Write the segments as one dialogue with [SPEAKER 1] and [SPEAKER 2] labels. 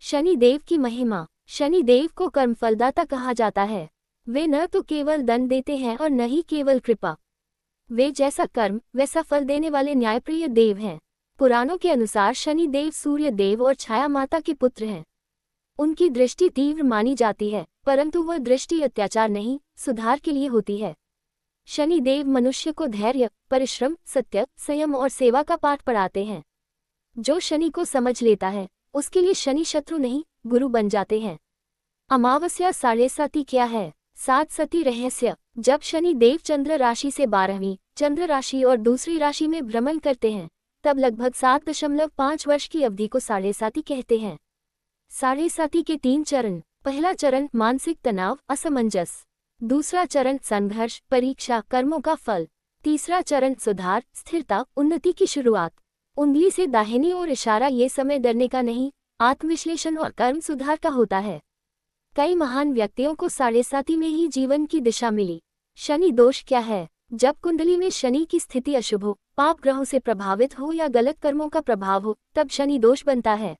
[SPEAKER 1] शनि देव की महिमा। शनि देव को कर्मफलदाता कहा जाता है। वे न तो केवल दंड देते हैं और न ही केवल कृपा। वे जैसा कर्म वैसा फल देने वाले न्यायप्रिय देव हैं। पुराणों के अनुसार शनि देव सूर्य देव और छाया माता के पुत्र हैं। उनकी दृष्टि तीव्र मानी जाती है, परंतु वह दृष्टि अत्याचार नहीं, सुधार के लिए होती है। शनि देव मनुष्य को धैर्य, परिश्रम, सत्य, संयम और सेवा का पाठ पढ़ाते हैं। जो शनि को समझ लेता है, उसके लिए शनि शत्रु नहीं, गुरु बन जाते हैं। अमावस्या साढ़े साती क्या है? सात सती रहस्य। जब शनि देव चंद्र राशि से 12वीं चंद्र राशि और दूसरी राशि में भ्रमण करते हैं, तब लगभग 7.5 वर्ष की अवधि को साढ़े साती कहते हैं। साढ़े साती के 3 चरण। पहला चरण मानसिक तनाव, असमंजस। दूसरा चरण संघर्ष, परीक्षा, कर्मों का फल। तीसरा चरण सुधार, स्थिरता, उन्नति की शुरुआत। उंगली से दाहिनी ओर इशारा। ये समय डरने का नहीं, आत्मविश्लेषण और कर्म सुधार का होता है। कई महान व्यक्तियों को साढ़े साती में ही जीवन की दिशा मिली। शनि दोष क्या है? जब कुंडली में शनि की स्थिति अशुभ हो, पाप ग्रहों से प्रभावित हो या गलत कर्मों का प्रभाव हो, तब शनि दोष बनता है।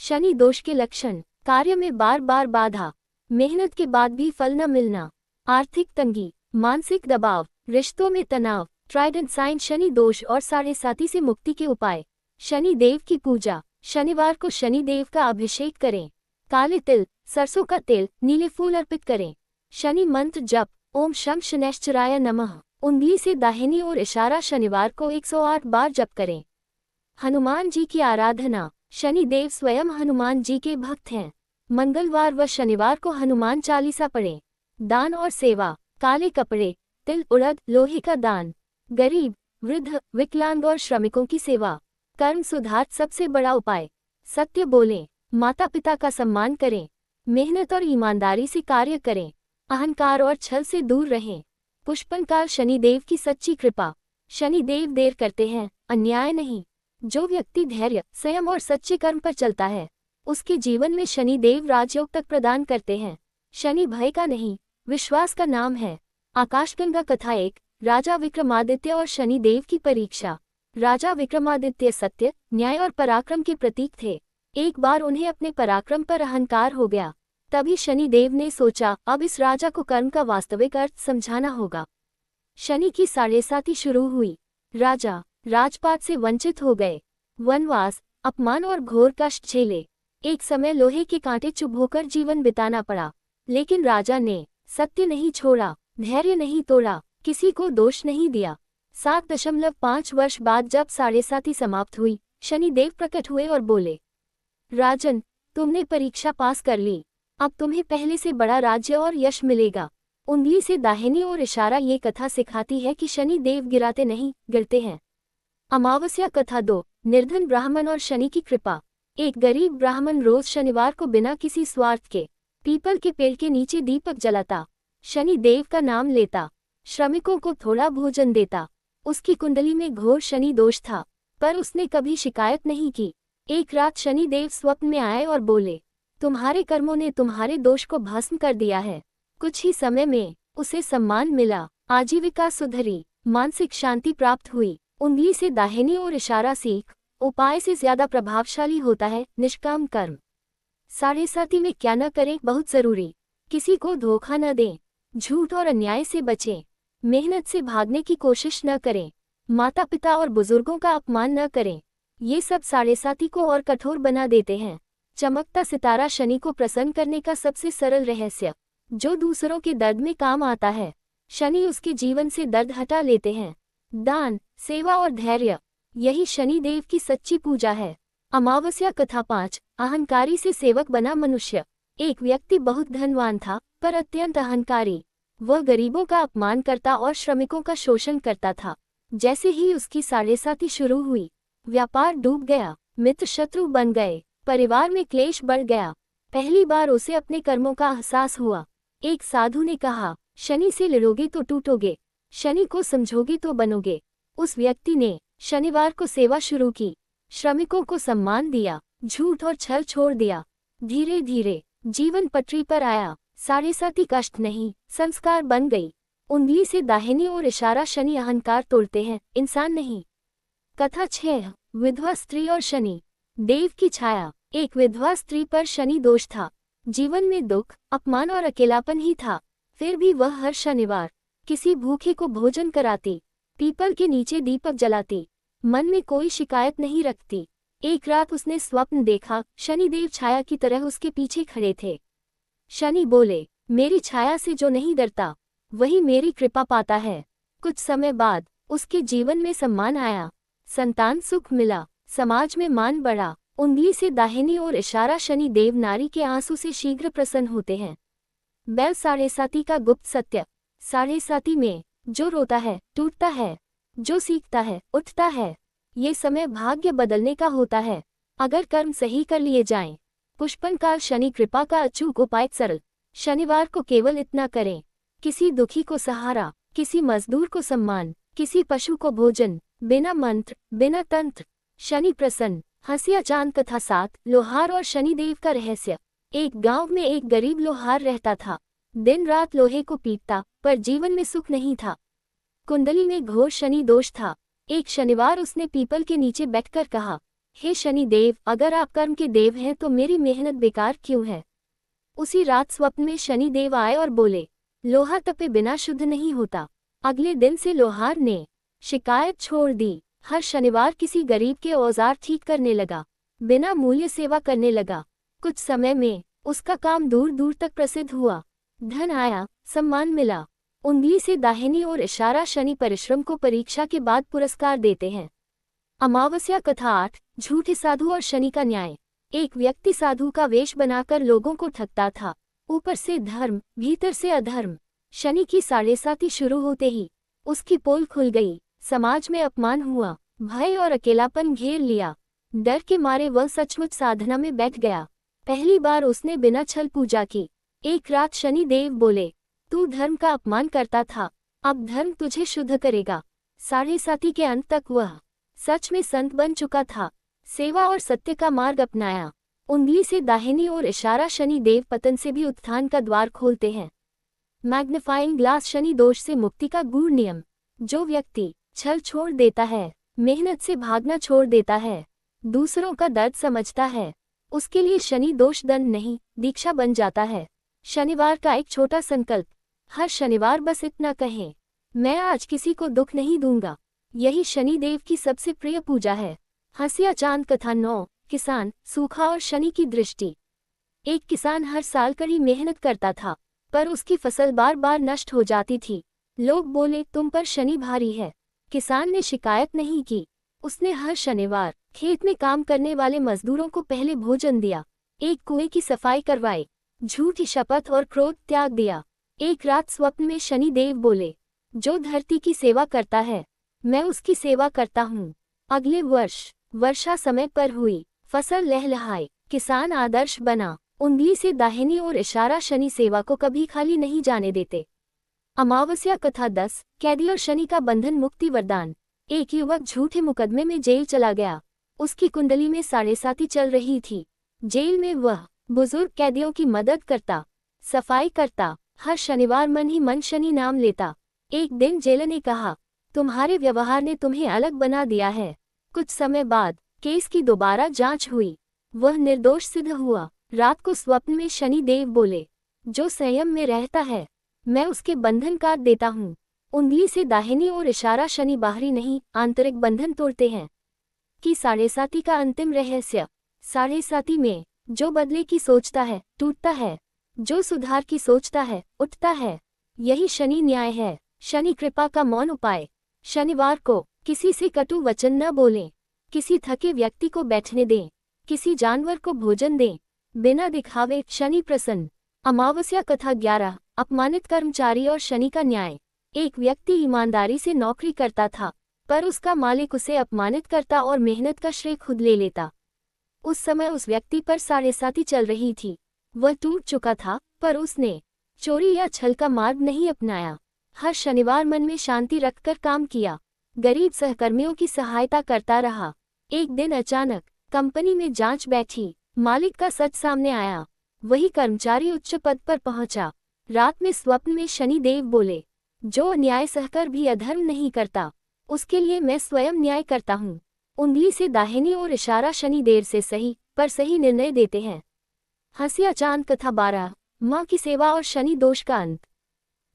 [SPEAKER 1] शनि दोष के लक्षण: कार्य में बार बार बाधा, मेहनत के बाद भी फल न मिलना, आर्थिक तंगी, मानसिक दबाव, रिश्तों में तनाव। ट्राइडेंट साइन शनि दोष और साढ़े साती से मुक्ति के उपाय। शनि देव की पूजा। शनिवार को शनि देव का अभिषेक करें। काले तिल, सरसों का तेल, नीले फूल अर्पित करें। शनि मंत्र जप: ओम शं शनैश्चराय नमः। उंगली से दाहिनी ओर इशारा। शनिवार को 108 बार जप करें। हनुमान जी की आराधना। शनि देव स्वयं हनुमान जी के भक्त हैं। मंगलवार व शनिवार को हनुमान चालीसा पढ़ें। दान और सेवा: काले कपड़े, तिल, उड़द, लोहे का दान। गरीब, वृद्ध, विकलांग और श्रमिकों की सेवा। कर्म सुधार सबसे बड़ा उपाय: सत्य बोलें, माता पिता का सम्मान करें, मेहनत और ईमानदारी से कार्य करें, अहंकार और छल से दूर रहें। पुष्पनकाल शनि देव की सच्ची कृपा। शनि देव देर करते हैं, अन्याय नहीं। जो व्यक्ति धैर्य, संयम और सच्चे कर्म पर चलता है, उसके जीवन में शनि देव राजयोग तक प्रदान करते हैं। शनि भय का नहीं, विश्वास का नाम है। आकाशगंगा कथा 1। राजा विक्रमादित्य और शनि देव की परीक्षा। राजा विक्रमादित्य सत्य, न्याय और पराक्रम के प्रतीक थे। एक बार उन्हें अपने पराक्रम पर अहंकार हो गया। तभी शनि देव ने सोचा, अब इस राजा को कर्म का वास्तविक अर्थ समझाना होगा। शनि की साढ़े साती शुरू हुई। राजा राजपाट से वंचित हो गए, वनवास, अपमान और घोर कष्ट झेले। एक समय लोहे के कांटे चुभ होकर जीवन बिताना पड़ा, लेकिन राजा ने सत्य नहीं छोड़ा, धैर्य नहीं तोड़ा, किसी को दोष नहीं दिया। 7.5 वर्ष बाद जब साढ़े साती समाप्त हुई, शनि देव प्रकट हुए और बोले, राजन, तुमने परीक्षा पास कर ली। अब तुम्हें पहले से बड़ा राज्य और यश मिलेगा। उंगली से दाहिनी ओर इशारा। ये कथा सिखाती है कि शनि देव गिराते नहीं, गिरते हैं। अमावस्या कथा 2। निर्धन ब्राह्मण और शनि की कृपा। एक गरीब ब्राह्मण रोज शनिवार को बिना किसी स्वार्थ के पीपल के पेड़ के नीचे दीपक जलाता, शनि देव का नाम लेता, श्रमिकों को थोड़ा भोजन देता। उसकी कुंडली में घोर शनि दोष था, पर उसने कभी शिकायत नहीं की। एक रात शनि देव स्वप्न में आए और बोले, तुम्हारे कर्मों ने तुम्हारे दोष को भस्म कर दिया है। कुछ ही समय में उसे सम्मान मिला, आजीविका सुधरी, मानसिक शांति प्राप्त हुई। उंगली से दाहिनी ओर इशारा सीख: उपाय से ज्यादा प्रभावशाली होता है निष्काम कर्म। साढ़े साती में क्या न करें, बहुत जरूरी। किसी को धोखा न दें, झूठ और अन्याय से बचें, मेहनत से भागने की कोशिश न करें, माता पिता और बुजुर्गों का अपमान न करें। ये सब साढ़े साती को और कठोर बना देते हैं। चमकता सितारा शनि को प्रसन्न करने का सबसे सरल रहस्य, जो दूसरों के दर्द में काम आता है, शनि उसके जीवन से दर्द हटा लेते हैं। दान, सेवा और धैर्य, यही शनि देव की सच्ची पूजा है। अमावस्या कथा 5। अहंकारी से सेवक बना मनुष्य। एक व्यक्ति बहुत धनवान था, पर अत्यंत अहंकारी। वह गरीबों का अपमान करता और श्रमिकों का शोषण करता था। जैसे ही उसकी साढ़े साती शुरू हुई, व्यापार डूब गया, मित्र शत्रु बन गए, परिवार में क्लेश बढ़ गया। पहली बार उसे अपने कर्मों का एहसास हुआ। एक साधु ने कहा, शनि से लड़ोगे तो टूटोगे, शनि को समझोगे तो बनोगे। उस व्यक्ति ने शनिवार को सेवा शुरू की, श्रमिकों को सम्मान दिया, झूठ और छल छोड़ दिया। धीरे धीरे जीवन पटरी पर आया। साढ़े साती कष्ट नहीं, संस्कार बन गई। उंगली से दाहिनी ओर इशारा। शनि अहंकार तोड़ते हैं, इंसान नहीं। कथा 6। विधवा स्त्री और शनि देव की छाया। एक विधवा स्त्री पर शनि दोष था। जीवन में दुख, अपमान और अकेलापन ही था। फिर भी वह हर शनिवार किसी भूखे को भोजन कराती, पीपल के नीचे दीपक जलाती, मन में कोई शिकायत नहीं रखती। एक रात उसने स्वप्न देखा, शनिदेव छाया की तरह उसके पीछे खड़े थे। शनि बोले, मेरी छाया से जो नहीं डरता वही मेरी कृपा पाता है। कुछ समय बाद उसके जीवन में सम्मान आया, संतान सुख मिला, समाज में मान बढ़ा। उंगली से दाहिनी ओर इशारा, शनि देव नारी के आंसू से शीघ्र प्रसन्न होते हैं। बैल साढ़े साती का गुप्त सत्य। साढ़े साती में जो रोता है टूटता है, जो सीखता है उठता है। ये समय भाग्य बदलने का होता है, अगर कर्म सही कर लिए जाएं। पुष्पन काल शनि कृपा का अचूक उपाय। सरल शनिवार को केवल इतना करें, किसी दुखी को सहारा, किसी मजदूर को सम्मान, किसी पशु को भोजन, बिना मंत्र बिना तंत्र। शनि प्रसन्न। हंसिया चांद कथा 7। लोहार और शनिदेव का रहस्य। एक गांव में एक गरीब लोहार रहता था। दिन रात लोहे को पीटता, पर जीवन में सुख नहीं था। कुंडली में घोर शनि दोष था। एक शनिवार उसने पीपल के नीचे बैठकर कहा, हे शनिदेव, अगर आप कर्म के देव हैं तो मेरी मेहनत बेकार क्यों है। उसी रात स्वप्न में शनिदेव आए और बोले, लोहा तपे बिना शुद्ध नहीं होता। अगले दिन से लोहार ने शिकायत छोड़ दी। हर शनिवार किसी गरीब के औजार ठीक करने लगा, बिना मूल्य सेवा करने लगा। कुछ समय में उसका काम दूर दूर तक प्रसिद्ध हुआ। धन आया, सम्मान मिला। उंगली से दाहिनी ओर इशारा, शनि परिश्रम को परीक्षा के बाद पुरस्कार देते हैं। अमावस्या कथा 8। झूठे साधु और शनि का न्याय। एक व्यक्ति साधु का वेश बनाकर लोगों को ठगता था। ऊपर से धर्म, भीतर से अधर्म। शनि की साढ़े साती शुरू होते ही उसकी पोल खुल गई। समाज में अपमान हुआ, भय और अकेलापन घेर लिया। डर के मारे वह सचमुच साधना में बैठ गया। पहली बार उसने बिना छल पूजा की। एक रात शनि देव बोले, तू धर्म का अपमान करता था, अब धर्म तुझे शुद्ध करेगा। साढ़े साती के अंत तक वह सच में संत बन चुका था। सेवा और सत्य का मार्ग अपनाया। उंगली से दाहिनी ओर इशारा, शनि देव पतन से भी उत्थान का द्वार खोलते हैं। Magnifying glass. शनि दोष से मुक्ति का गूढ़ नियम। जो व्यक्ति छल छोड़ देता है, मेहनत से भागना छोड़ देता है, दूसरों का दर्द समझता है, उसके लिए शनि दोष दंड नहीं, दीक्षा बन जाता है। शनिवार का एक छोटा संकल्प। हर शनिवार बस इतना कहें, मैं आज किसी को दुख नहीं दूंगा। यही शनि देव की सबसे प्रिय पूजा है। हंसिया चांद कथा 9। किसान, सूखा और शनि की दृष्टि। एक किसान हर साल कड़ी मेहनत करता था, पर उसकी फसल बार बार नष्ट हो जाती थी। लोग बोले, तुम पर शनि भारी है। किसान ने शिकायत नहीं की। उसने हर शनिवार खेत में काम करने वाले मजदूरों को पहले भोजन दिया, एक कुएं की सफाई करवाई, झूठी शपथ और क्रोध त्याग दिया। एक रात स्वप्न में शनि देव बोले, जो धरती की सेवा करता है मैं उसकी सेवा करता हूँ। अगले वर्ष वर्षा समय पर हुई, फसल लहलहाई, किसान आदर्श बना। उंगली से दाहिनी ओर इशारा, शनि सेवा को कभी खाली नहीं जाने देते। अमावस्या कथा 10। कैदी और शनि का बंधन मुक्ति वरदान। एक युवक झूठे मुकदमे में जेल चला गया। उसकी कुंडली में साढ़े साती चल रही थी। जेल में वह बुजुर्ग कैदियों की मदद करता, सफाई करता, हर शनिवार मन ही मन शनि नाम लेता। एक दिन जेलर ने कहा, तुम्हारे व्यवहार ने तुम्हें अलग बना दिया है। कुछ समय बाद केस की दोबारा जांच हुई, वह निर्दोष सिद्ध हुआ। रात को स्वप्न में शनि देव बोले, जो संयम में रहता है मैं उसके बंधन काट देता हूँ। उंगली से दाहिनी ओर इशारा, शनि बाहरी नहीं आंतरिक बंधन तोड़ते हैं। कि साढ़े साती का अंतिम रहस्य। साढ़े साती में जो बदले की सोचता है टूटता है, जो सुधार की सोचता है उठता है। यही शनि न्याय है, शनि कृपा का मौन उपाय। शनिवार को किसी से कटु वचन न बोलें, किसी थके व्यक्ति को बैठने दें, किसी जानवर को भोजन दें, बिना दिखावे। शनि प्रसन्न। अमावस्या कथा 11। अपमानित कर्मचारी और शनि का न्याय। एक व्यक्ति ईमानदारी से नौकरी करता था, पर उसका मालिक उसे अपमानित करता और मेहनत का श्रेय खुद ले लेता। उस समय उस व्यक्ति पर साढ़े साती चल रही थी। वह टूट चुका था, पर उसने चोरी या छल का मार्ग नहीं अपनाया। हर शनिवार मन में शांति रखकर काम किया, गरीब सहकर्मियों की सहायता करता रहा। एक दिन अचानक कंपनी में जांच बैठी, मालिक का सच सामने आया। वही कर्मचारी उच्च पद पर पहुंचा। रात में स्वप्न में शनि देव बोले, जो अन्याय सहकर भी अधर्म नहीं करता उसके लिए मैं स्वयं न्याय करता हूँ। उंगली से दाहिनी ओर इशारा, शनि देव से सही पर सही निर्णय देते हैं। हंसिया चांद कथा 12, माँ की सेवा और शनि दोष का अंत।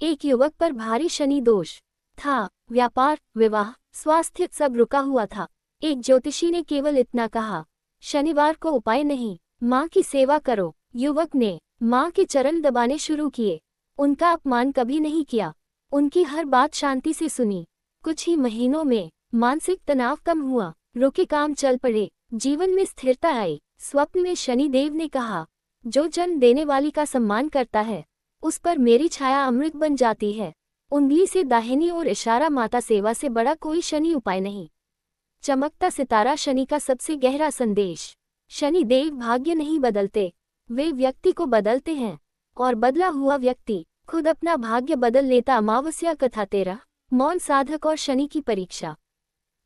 [SPEAKER 1] एक युवक पर भारी शनि दोष था। व्यापार, विवाह, स्वास्थ्य सब रुका हुआ था। एक ज्योतिषी ने केवल इतना कहा, शनिवार को उपाय नहीं, माँ की सेवा करो। युवक ने माँ के चरण दबाने शुरू किए। उनका अपमान कभी नहीं किया, उनकी हर बात शांति से सुनी। कुछ ही महीनों में मानसिक तनाव कम हुआ, रुके काम चल पड़े, जीवन में स्थिरता आई। स्वप्न में शनि देव ने कहा, जो जन्म देने वाली का सम्मान करता है, उस पर मेरी छाया अमृत बन जाती है। उंगली से दाहिनी ओर इशारा, माता सेवा से बड़ा कोई शनि उपाय नहीं। चमकता सितारा, शनि का सबसे गहरा संदेश। शनि देव भाग्य नहीं बदलते, वे व्यक्ति को बदलते हैं, और बदला हुआ व्यक्ति खुद अपना भाग्य बदल लेता। अमावस्या कथा 13, मौन साधक और शनि की परीक्षा।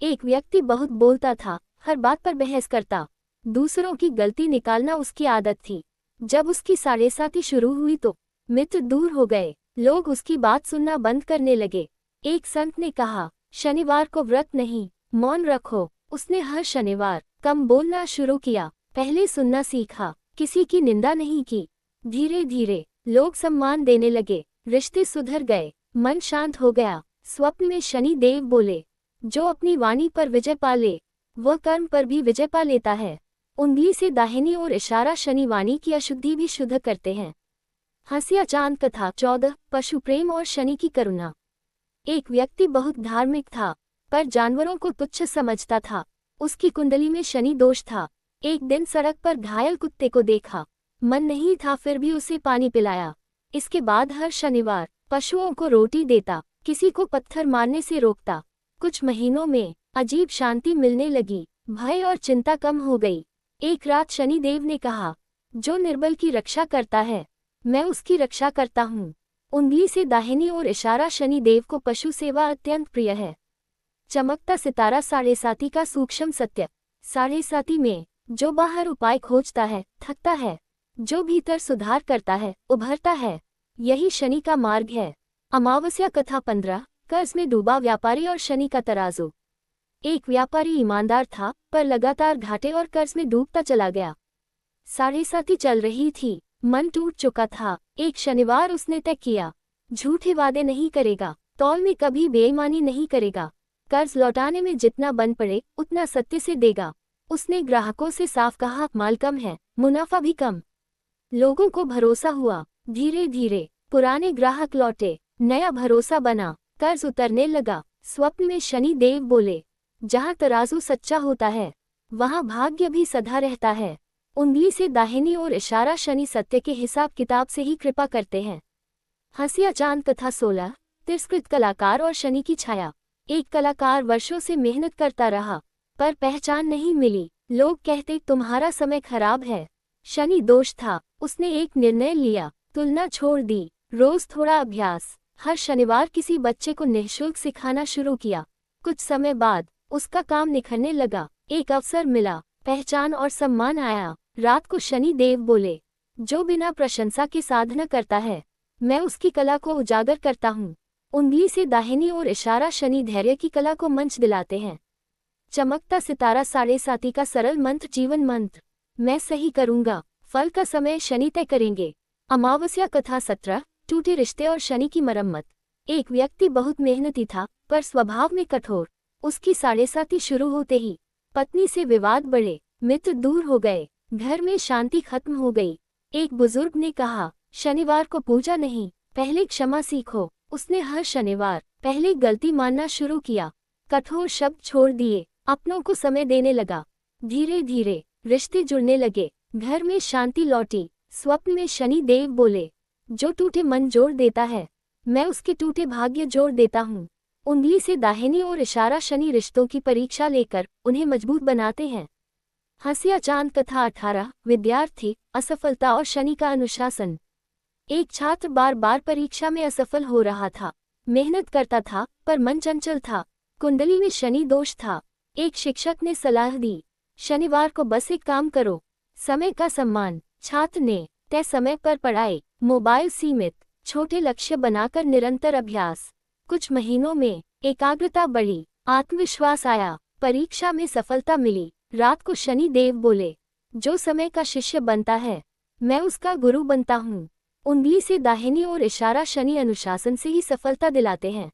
[SPEAKER 1] एक व्यक्ति बहुत बोलता था, हर बात पर बहस करता, दूसरों की गलती निकालना उसकी आदत थी। जब उसकी साढ़ेसाती शुरू हुई तो मित्र दूर हो गए, लोग उसकी बात सुनना बंद करने लगे। एक संत ने कहा, शनिवार को व्रत नहीं, मौन रखो। उसने हर शनिवार कम बोलना शुरू किया, पहले सुनना सीखा, किसी की निंदा नहीं की। धीरे धीरे लोग सम्मान देने लगे, रिश्ते सुधर गए, मन शांत हो गया। स्वप्न में शनि देव बोले, जो अपनी वाणी पर विजय पा ले, वह कर्म पर भी विजय पा लेता है। उंगली से दाहिनी ओर इशारा, शनि वाणी की अशुद्धि भी शुद्ध करते हैं। हंसिया चांद कथा 14, पशु प्रेम और शनि की करुणा। एक व्यक्ति बहुत धार्मिक था, पर जानवरों को तुच्छ समझता था। उसकी कुंडली में शनि दोष था। एक दिन सड़क पर घायल कुत्ते को देखा, मन नहीं था फिर भी उसे पानी पिलाया। इसके बाद हर शनिवार पशुओं को रोटी देता, किसी को पत्थर मारने से रोकता। कुछ महीनों में अजीब शांति मिलने लगी, भय और चिंता कम हो गई। एक रात शनि देव ने कहा, जो निर्बल की रक्षा करता है, मैं उसकी रक्षा करता हूँ। उंगली से दाहिनी ओर इशारा, शनि देव को पशु सेवा अत्यंत प्रिय है। चमकता सितारा, साढ़ेसाती का सूक्ष्म सत्य। साढ़ेसाती में जो बाहर उपाय खोजता है थकता है, जो भीतर सुधार करता है उभरता है। यही शनि का मार्ग है। अमावस्या कथा 15, कर्ज में डूबा व्यापारी और शनि का तराजू। एक व्यापारी ईमानदार था, पर लगातार घाटे और कर्ज में डूबता चला गया। साढ़ेसाती चल रही थी, मन टूट चुका था। एक शनिवार उसने तय किया, झूठे वादे नहीं करेगा, तौल में कभी बेईमानी नहीं करेगा, कर्ज लौटाने में जितना बन पड़े उतना सत्य से देगा। उसने ग्राहकों से साफ कहा, माल कम है, मुनाफा भी कम। लोगों को भरोसा हुआ, धीरे धीरे पुराने ग्राहक लौटे, नया भरोसा बना, कर्ज उतरने लगा। स्वप्न में शनि देव बोले, जहाँ तराजू सच्चा होता है, वहाँ भाग्य भी सदा रहता है। उंगली से दाहिनी ओर इशारा, शनि सत्य के हिसाब किताब से ही कृपा करते हैं। हंसिया चांद कथा 16, तिरस्कृत कलाकार और शनि की छाया। एक कलाकार वर्षों से मेहनत करता रहा, पर पहचान नहीं मिली। लोग कहते, तुम्हारा समय खराब है। शनि दोष था। उसने एक निर्णय लिया, तुलना छोड़ दी, रोज थोड़ा अभ्यास। हर शनिवार किसी बच्चे को निःशुल्क सिखाना शुरू किया। कुछ समय बाद उसका काम निखरने लगा। एक अवसर मिला, पहचान और सम्मान आया। रात को शनि देव बोले, जो बिना प्रशंसा के साधना करता है, मैं उसकी कला को उजागर करता हूँ। उंगली से दाहिनी ओर इशारा, शनि धैर्य की कला को मंच दिलाते हैं। चमकता सितारा, साढ़ेसाती का सरल मंत्र, जीवन मंत्र। मैं सही करूँगा, फल का समय शनि तय करेंगे। अमावस्या कथा 17, टूटे रिश्ते और शनि की मरम्मत। एक व्यक्ति बहुत मेहनती था, पर स्वभाव में कठोर। उसकी साढ़ेसाती शुरू होते ही पत्नी से विवाद बढ़े, मित्र दूर हो गए, घर में शांति खत्म हो गई। एक बुजुर्ग ने कहा, शनिवार को पूजा नहीं, पहले क्षमा सीखो। उसने हर शनिवार पहले गलती मानना शुरू किया, कठोर शब्द छोड़ दिए, अपनों को समय देने लगा। धीरे धीरे रिश्ते जुड़ने लगे, घर में शांति लौटी। स्वप्न में शनि देव बोले, जो टूटे मन जोड़ देता है, मैं उसके टूटे भाग्य जोड़ देता हूँ। उंगली से दाहिनी ओर इशारा, शनि रिश्तों की परीक्षा लेकर उन्हें मजबूत बनाते हैं। हंसिया चांद कथा 18, विद्यार्थी, असफलता और शनि का अनुशासन। एक छात्र बार बार परीक्षा में असफल हो रहा था। मेहनत करता था, पर मन चंचल था। कुंडली में शनि दोष था। एक शिक्षक ने सलाह दी, शनिवार को बस एक काम करो, समय का सम्मान। छात्र ने तय समय पर पढ़ाई, मोबाइल सीमित, छोटे लक्ष्य बनाकर निरंतर अभ्यास। कुछ महीनों में एकाग्रता बढ़ी, आत्मविश्वास आया, परीक्षा में सफलता मिली। रात को शनि देव बोले, जो समय का शिष्य बनता है, मैं उसका गुरु बनता हूँ। उंगली से दाहिनी ओर इशारा शनि अनुशासन से ही सफलता दिलाते हैं।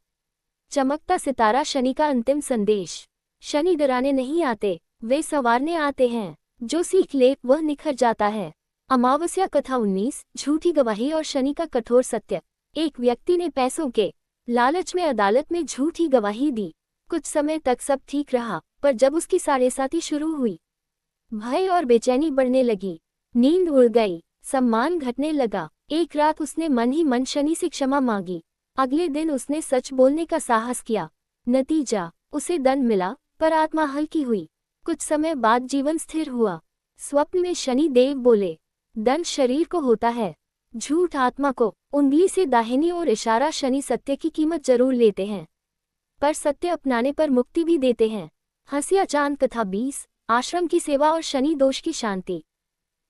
[SPEAKER 1] चमकता सितारा शनि का अंतिम संदेश। शनि डराने नहीं आते, वे संवारने आते हैं। जो सीख ले वह निखर जाता है। अमावस्या कथा 19, झूठी गवाही और शनि का कठोर सत्य। एक व्यक्ति ने पैसों के लालच में अदालत में झूठी गवाही दी। कुछ समय तक सब ठीक रहा, पर जब उसकी साढ़ेसाती शुरू हुई, भय और बेचैनी बढ़ने लगी। नींद उड़ गई, सम्मान घटने लगा। एक रात उसने मन ही मन शनि से क्षमा मांगी। अगले दिन उसने सच बोलने का साहस किया। नतीजा, उसे दंड मिला, पर आत्मा हल्की हुई। कुछ समय बाद जीवन स्थिर हुआ। स्वप्न में शनि देव बोले, दंड शरीर को होता है, झूठ आत्मा को। उंगली से दाहिनी ओर इशारा शनि सत्य की कीमत जरूर लेते हैं, पर सत्य अपनाने पर मुक्ति भी देते हैं। हंसिया चांद कथा 20, आश्रम की सेवा और शनि दोष की शांति।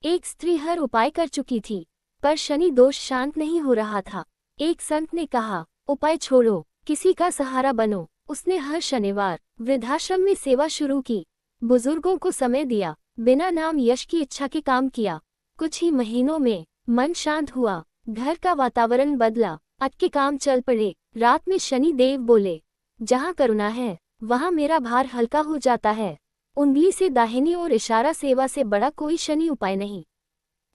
[SPEAKER 1] एक स्त्री हर उपाय कर चुकी थी, पर शनि दोष शांत नहीं हो रहा था। एक संत ने कहा, उपाय छोड़ो, किसी का सहारा बनो। उसने हर शनिवार वृद्धाश्रम में सेवा शुरू की, बुजुर्गों को समय दिया, बिना नाम यश की इच्छा के काम किया। कुछ ही महीनों में मन शांत हुआ, घर का वातावरण बदला, अटके काम चल पड़े। रात में शनि देव बोले, जहाँ करुणा है वहाँ मेरा भार हल्का हो जाता है। उंगली से दाहिनी ओर इशारा सेवा से बड़ा कोई शनि उपाय नहीं।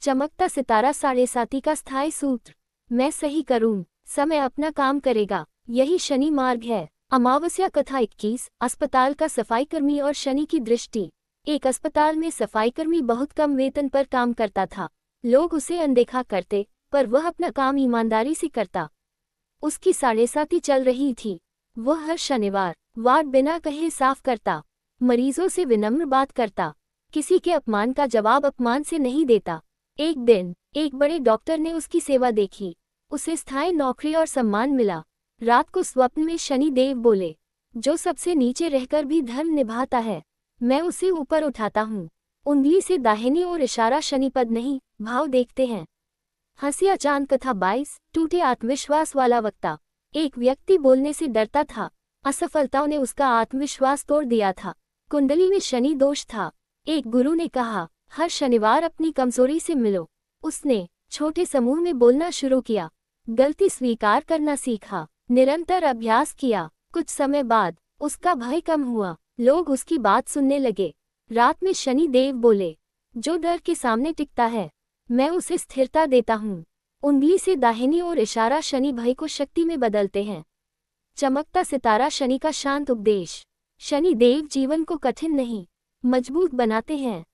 [SPEAKER 1] चमकता सितारा साढ़ेसाती का स्थायी सूत्र। मैं सही करूँ, समय अपना काम करेगा, यही शनि मार्ग है। अमावस्या कथा 21, अस्पताल का सफाईकर्मी और शनि की दृष्टि। एक अस्पताल में सफाईकर्मी बहुत कम वेतन पर काम करता था। लोग उसे अनदेखा करते, पर वह अपना काम ईमानदारी से करता। उसकी साढ़ेसाती चल रही थी। वह हर शनिवार वार्ड बिना कहे साफ करता, मरीजों से विनम्र बात करता, किसी के अपमान का जवाब अपमान से नहीं देता। एक दिन एक बड़े डॉक्टर ने उसकी सेवा देखी, उसे स्थायी नौकरी और सम्मान मिला। रात को स्वप्न में शनि देव बोले, जो सबसे नीचे रहकर भी धर्म निभाता है, मैं उसे ऊपर उठाता हूँ। उंगली से दाहिनी ओर इशारा शनि पद नहीं, भाव देखते हैं। हंसिया चांद कथा 22, टूटे आत्मविश्वास वाला वक्ता। एक व्यक्ति बोलने से डरता था, असफलताओं ने उसका आत्मविश्वास तोड़ दिया था। कुंडली में शनि दोष था। एक गुरु ने कहा, हर शनिवार अपनी कमजोरी से मिलो। उसने छोटे समूह में बोलना शुरू किया, गलती स्वीकार करना सीखा, निरंतर अभ्यास किया। कुछ समय बाद उसका भय कम हुआ, लोग उसकी बात सुनने लगे। रात में शनि देव बोले, जो डर के सामने टिकता है, मैं उसे स्थिरता देता हूँ। उंगली से दाहिनी ओर इशारा शनि भय को शक्ति में बदलते हैं। चमकता सितारा शनि का शांत उपदेश। शनि देव जीवन को कठिन नहीं, मजबूत बनाते हैं।